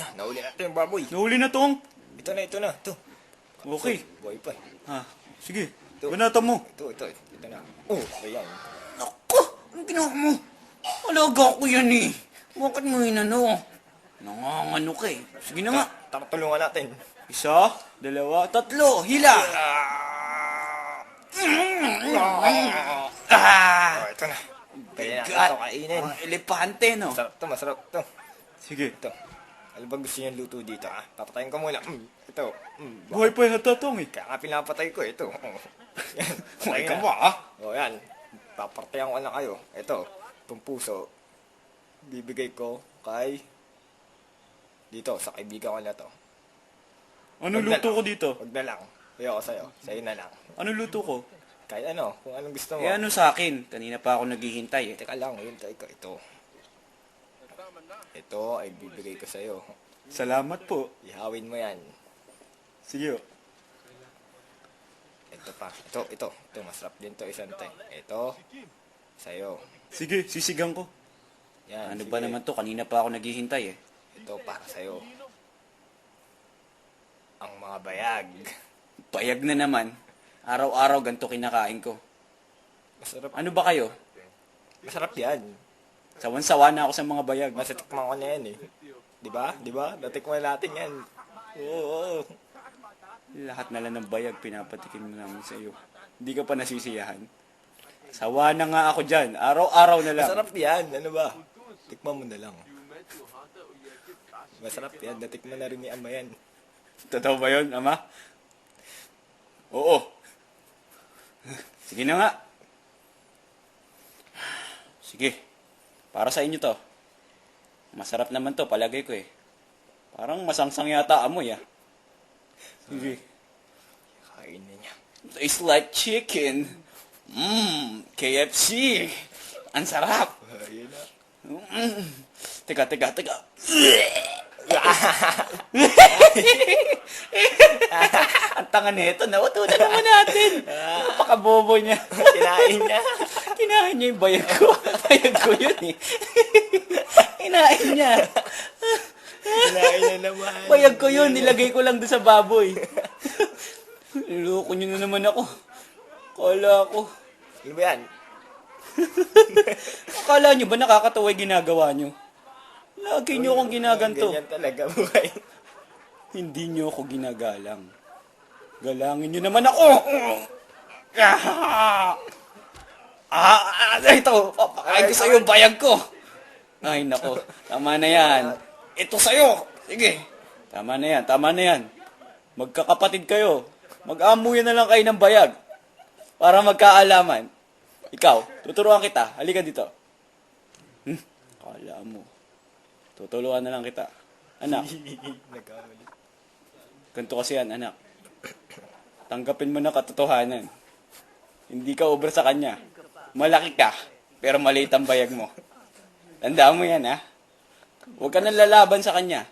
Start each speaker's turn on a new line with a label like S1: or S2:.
S1: na, nahuli natin yung baboy.
S2: Nahuli na tong.
S1: Ito na, ito.
S2: Okay.
S1: Buhay pa.
S2: Sige.
S1: Ito.
S2: Banatan mo.
S1: Ito na. Oh, ayan.
S3: Ako, ang ginawa mo? Alaga ko yan eh. Bakit mo inano? Nangangano ka eh. Sige na nga.
S1: Tulungan natin.
S2: Isa, dalawa, tatlo.
S3: Hila!
S1: Oh, ito na. Kaya na ito kainin.
S3: Elepante, no?
S1: Masarap to.
S2: Sige.
S1: Ito. Ano ba gusto niyo luto dito, ha? Papatayin ko muna. Ito.
S2: Buhay pa yung natatong eh.
S1: Kaya nga pinapatay ko, ito. Yan.
S3: Huwag ka ba, ah?
S1: O, yan. Papartayan ko na kayo. Ito. Itong puso. Bibigay ko kay... Dito, sa kaibigan ko na to.
S2: Anong
S1: Wag na
S2: luto
S1: lang.
S2: ko dito?
S1: Huwag na lang. Ayoko sa'yo. Sa'yo na lang.
S2: Anong luto ko?
S1: Kahit ano, kung anong gusto mo.
S3: Eh ano sa akin? Kanina pa ako naghihintay eh.
S1: Teka lang, hintay ko. Ito ay bibigay ko sa'yo.
S2: Salamat po.
S1: Ihawin mo yan.
S2: Sige.
S1: Ito pa. Ito. Masarap din to isang time. Ito. Sa'yo.
S2: Sige, sisigang ko.
S1: Yan.
S3: Ano
S1: sige.
S3: ba naman to? Kanina pa ako naghihintay eh.
S1: Ito para sa'yo. Ang mga bayag.
S3: Payag na naman. Araw-araw ganito kinakain ko.
S1: Masarap.
S3: Ano ba kayo?
S1: Masarap yan.
S3: Sawan-sawa na ako sa mga bayag.
S1: Masitikman ko na yan eh. Diba? Natikman natin yan. Oo.
S3: Lahat na lang ng bayag pinapatikim na namin sa iyo. Hindi ka pa nasisiyahan. Sawa na nga ako dyan. Araw-araw na lang.
S1: Masarap yan. Ano ba? Tikman mo na lang. Masarap yan. Natikman na rin ni Ama yan.
S3: Totoo ba yun, Ama? Oo. Sige na nga. Sige. Para sa inyo to. Masarap naman to, palagay ko eh. Parang masangsang yata amoy ah. Sige.
S1: Kain na niya.
S3: Tastes like chicken. KFC. Ang sarap.
S1: Ayun na.
S3: Teka. Ang tanga nito, nautunan naman natin. Napakabobo niya.
S1: Kinain niya.
S3: Kinain niya yung bayag ko. Bayag ko yun eh. Kinain niya.
S1: Kinain na naman.
S3: Bayag ko yun, nilagay ko lang doon sa baboy. Niloko niyo na naman ako. Akala ko.
S1: Ano ba yan?
S3: Akala niyo ba nakakatawa yung ginagawa niyo? Lagi niyo akong ginaganto.
S1: Ganyan talaga buhay.
S3: Hindi niyo ako ginagalang. Galangin niyo naman ako! Ito! Papakain ko sa'yo yung bayag ko! Ay, nako. Tama na yan. Ito sa'yo! Sige. Tama na yan. Magkakapatid kayo. Mag-amuyan na lang kayo ng bayag. Para magkaalaman. Ikaw, tuturuan kita. Halika dito. Kala mo. Tutulungan na lang kita. Anak.
S1: Nagkamali.
S3: Ganito kasi yan, anak. Tanggapin mo na katotohanan. Hindi ka over sa kanya. Malaki ka, pero maliit ang bayag mo. Tandaan mo yan, ha? Huwag ka nang lalaban sa kanya.